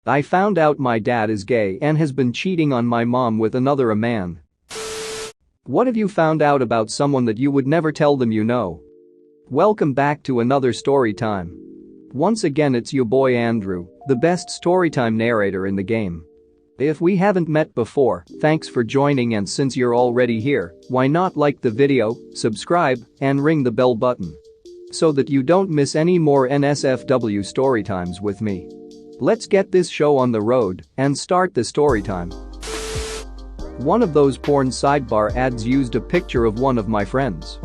I found out my dad is gay and has been cheating on my mom with another man. What have you found out about someone that you would never tell them you know? Welcome back to another story time. Once again it's your boy Andrew, the best storytime narrator in the game. If we haven't met before, thanks for joining, and since you're already here, why not like the video, subscribe, and ring the bell button so that you don't miss any more NSFW storytimes with me. Let's get this show on the road and start the storytime. One of those porn sidebar ads used a picture of one of my friends.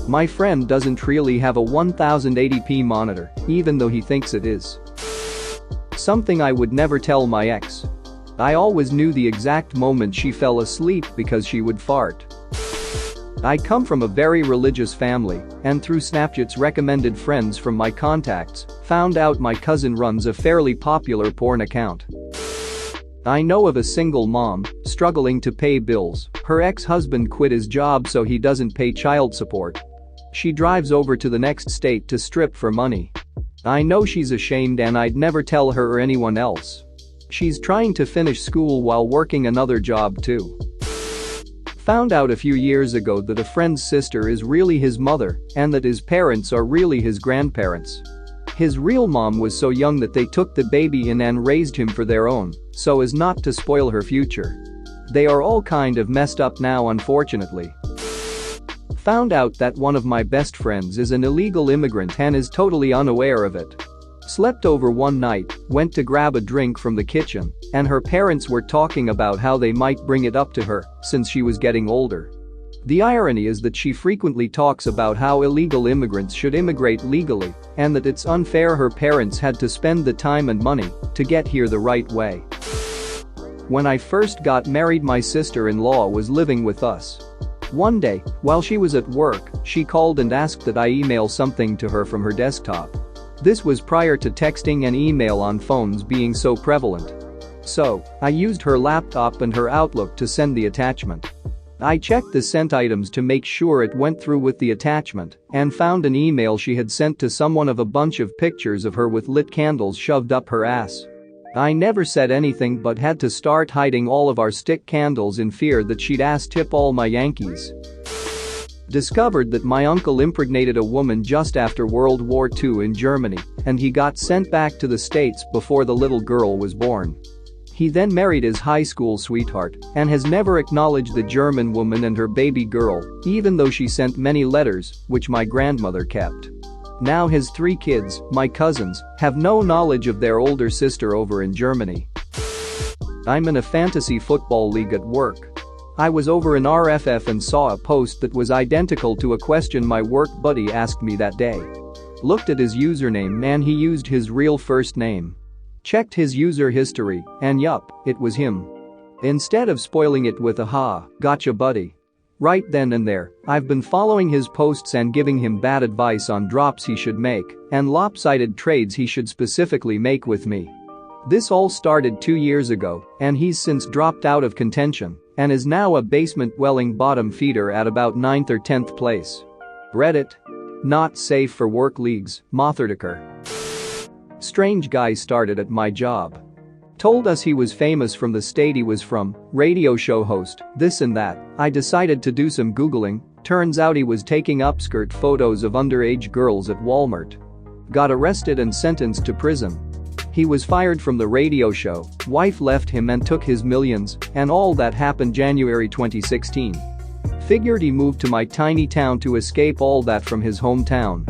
My friend doesn't really have a 1080p monitor, even though he thinks it is. Something I would never tell my ex. I always knew the exact moment she fell asleep because she would fart. I come from a very religious family, and through Snapchat's recommended friends from my contacts, found out my cousin runs a fairly popular porn account. I know of a single mom struggling to pay bills. Her ex-husband quit his job so he doesn't pay child support. She drives over to the next state to strip for money. I know she's ashamed and I'd never tell her or anyone else. She's trying to finish school while working another job too. Found out a few years ago that a friend's sister is really his mother and that his parents are really his grandparents. His real mom was so young that they took the baby in and raised him for their own, so as not to spoil her future. They are all kind of messed up now, unfortunately. Found out that one of my best friends is an illegal immigrant and is totally unaware of it. Slept over one night, went to grab a drink from the kitchen, and her parents were talking about how they might bring it up to her since she was getting older. The irony is that she frequently talks about how illegal immigrants should immigrate legally and that it's unfair her parents had to spend the time and money to get here the right way. When I first got married, my sister-in-law was living with us. One day, while she was at work, she called and asked that I email something to her from her desktop. This was prior to texting and email on phones being so prevalent. So, I used her laptop and her Outlook to send the attachment. I checked the sent items to make sure it went through with the attachment and found an email she had sent to someone of a bunch of pictures of her with lit candles shoved up her ass. I never said anything but had to start hiding all of our stick candles in fear that she'd ass tip all my Yankees. Discovered that my uncle impregnated a woman just after World War II in Germany, and he got sent back to the States before the little girl was born. He then married his high school sweetheart and has never acknowledged the German woman and her baby girl, even though she sent many letters, which my grandmother kept. Now his 3 kids, my cousins, have no knowledge of their older sister over in Germany. I'm in a fantasy football league at work. I was over in RFF and saw a post that was identical to a question my work buddy asked me that day. Looked at his username and he used his real first name. Checked his user history, and yup, it was him. Instead of spoiling it with a "ha, gotcha buddy." Right then and there, I've been following his posts and giving him bad advice on drops he should make and lopsided trades he should specifically make with me. This all started 2 years ago, and he's since dropped out of contention and is now a basement dwelling bottom feeder at about 9th or 10th place. Reddit. Not safe for work leagues, Motherdicker. Strange guy started at my job. Told us he was famous from the state he was from, radio show host, this and that. I decided to do some Googling. Turns out he was taking upskirt photos of underage girls at Walmart. Got arrested and sentenced to prison. He was fired from the radio show, wife left him and took his millions, and all that happened January 2016. Figured he moved to my tiny town to escape all that from his hometown.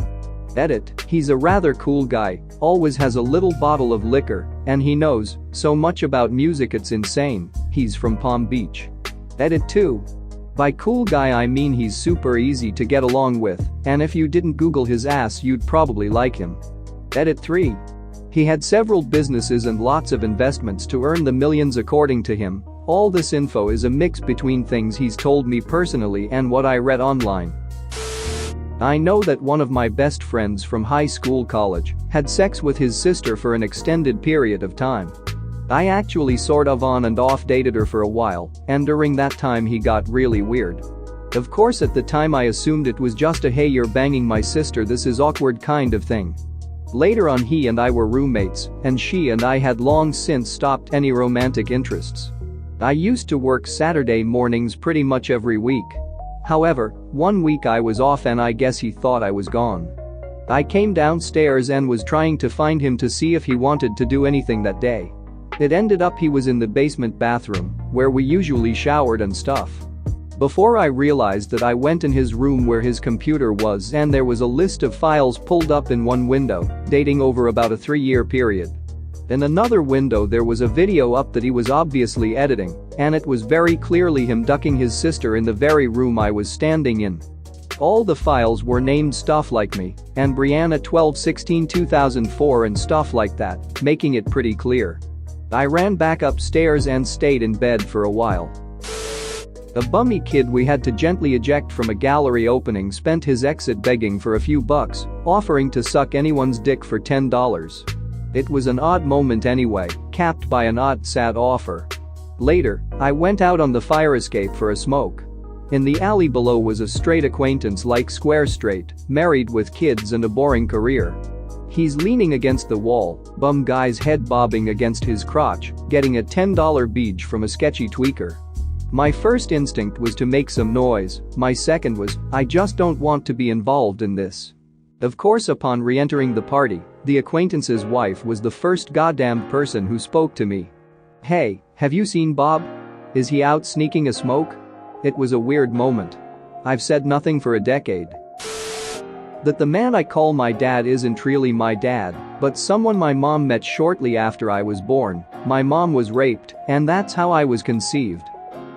Edit, he's a rather cool guy, always has a little bottle of liquor, and he knows so much about music it's insane. He's from Palm Beach. Edit 2. By cool guy I mean he's super easy to get along with, and if you didn't Google his ass you'd probably like him. Edit 3. He had several businesses and lots of investments to earn the millions according to him. All this info is a mix between things he's told me personally and what I read online. I know that one of my best friends from high school college had sex with his sister for an extended period of time. I actually sort of on and off dated her for a while, and during that time he got really weird. Of course at the time I assumed it was just a "hey you're banging my sister this is awkward" kind of thing. Later on he and I were roommates, and she and I had long since stopped any romantic interests. I used to work Saturday mornings pretty much every week. However, one week I was off and I guess he thought I was gone. I came downstairs and was trying to find him to see if he wanted to do anything that day. It ended up he was in the basement bathroom, where we usually showered and stuff. Before I realized that, I went in his room where his computer was, and there was a list of files pulled up in one window, dating over about a 3-year period. In another window there was a video up that he was obviously editing, and it was very clearly him ducking his sister in the very room I was standing in. All the files were named stuff like me and Brianna 12/16/2004 and stuff like that, making it pretty clear. I ran back upstairs and stayed in bed for a while. A bummy kid we had to gently eject from a gallery opening spent his exit begging for a few bucks, offering to suck anyone's dick for $10. It was an odd moment anyway, capped by an odd sad offer. Later, I went out on the fire escape for a smoke. In the alley below was a straight acquaintance, like square straight, married with kids and a boring career. He's leaning against the wall, bum guy's head bobbing against his crotch, getting a $10 beach from a sketchy tweaker. My first instinct was to make some noise, my second was, I just don't want to be involved in this. Of course, upon re-entering the party, the acquaintance's wife was the first goddamn person who spoke to me. "Hey, have you seen Bob? Is he out sneaking a smoke?" It was a weird moment. I've said nothing for a decade. That the man I call my dad isn't really my dad, but someone my mom met shortly after I was born. My mom was raped, and that's how I was conceived.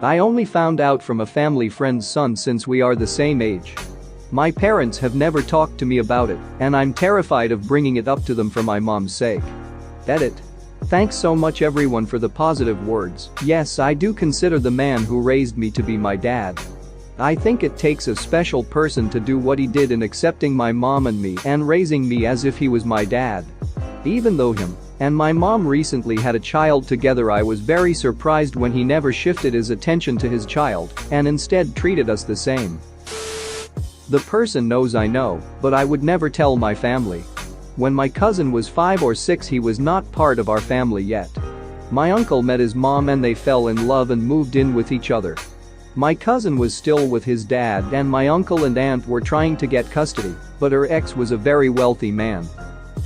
I only found out from a family friend's son since we are the same age. My parents have never talked to me about it, and I'm terrified of bringing it up to them for my mom's sake. Edit. Thanks so much everyone for the positive words. Yes, I do consider the man who raised me to be my dad. I think it takes a special person to do what he did in accepting my mom and me and raising me as if he was my dad. Even though him and my mom recently had a child together, I was very surprised when he never shifted his attention to his child and instead treated us the same. The person knows I know, but I would never tell my family. When my cousin was 5 or 6, he was not part of our family yet. My uncle met his mom and they fell in love and moved in with each other. My cousin was still with his dad and my uncle and aunt were trying to get custody, but her ex was a very wealthy man.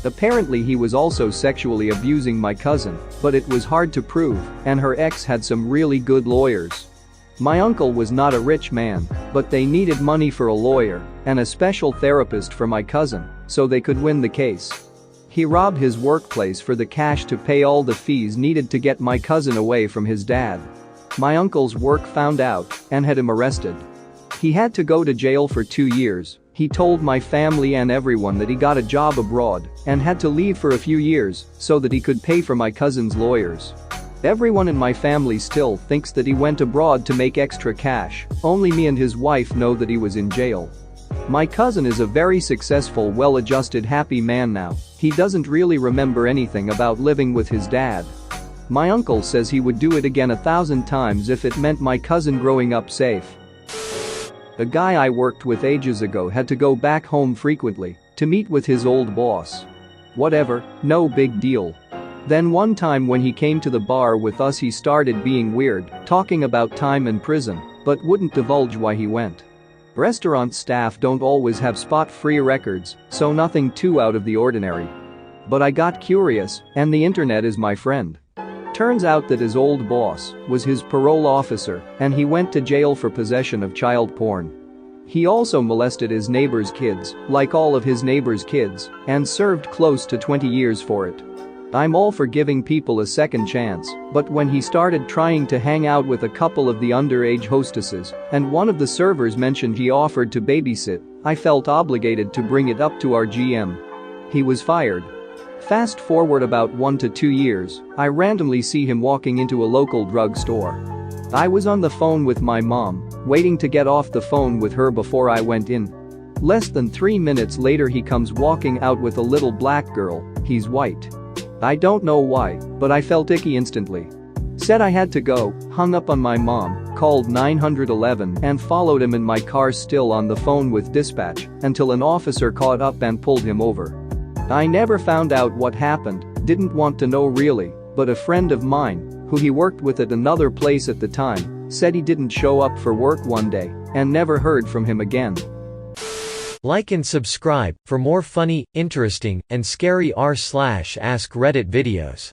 Apparently he was also sexually abusing my cousin, but it was hard to prove, and her ex had some really good lawyers. My uncle was not a rich man, but they needed money for a lawyer and a special therapist for my cousin, so they could win the case. He robbed his workplace for the cash to pay all the fees needed to get my cousin away from his dad. My uncle's work found out and had him arrested. He had to go to jail for 2 years. He told my family and everyone that he got a job abroad and had to leave for a few years so that he could pay for my cousin's lawyers. Everyone in my family still thinks that he went abroad to make extra cash. Only me and his wife know that he was in jail. My cousin is a very successful, well-adjusted, happy man now. He doesn't really remember anything about living with his dad. My uncle says he would do it again 1,000 times if it meant my cousin growing up safe. A guy I worked with ages ago had to go back home frequently to meet with his old boss. Whatever, no big deal. Then one time when he came to the bar with us, he started being weird, talking about time in prison, but wouldn't divulge why he went. Restaurant staff don't always have spot-free records, so nothing too out of the ordinary. But I got curious, and the internet is my friend. Turns out that his old boss was his parole officer, and he went to jail for possession of child porn. He also molested his neighbor's kids, like all of his neighbor's kids, and served close to 20 years for it. I'm all for giving people a second chance, but when he started trying to hang out with a couple of the underage hostesses, and one of the servers mentioned he offered to babysit, I felt obligated to bring it up to our GM. He was fired. Fast forward about 1 to 2 years, I randomly see him walking into a local drugstore. I was on the phone with my mom, waiting to get off the phone with her before I went in. Less than 3 minutes later he comes walking out with a little black girl. He's white. I don't know why, but I felt icky instantly. Said I had to go, hung up on my mom, called 911 and followed him in my car, still on the phone with dispatch, until an officer caught up and pulled him over. I never found out what happened, didn't want to know really, but a friend of mine, who he worked with at another place at the time, said he didn't show up for work one day and never heard from him again. Like and subscribe for more funny, interesting, and scary r/ask Reddit videos.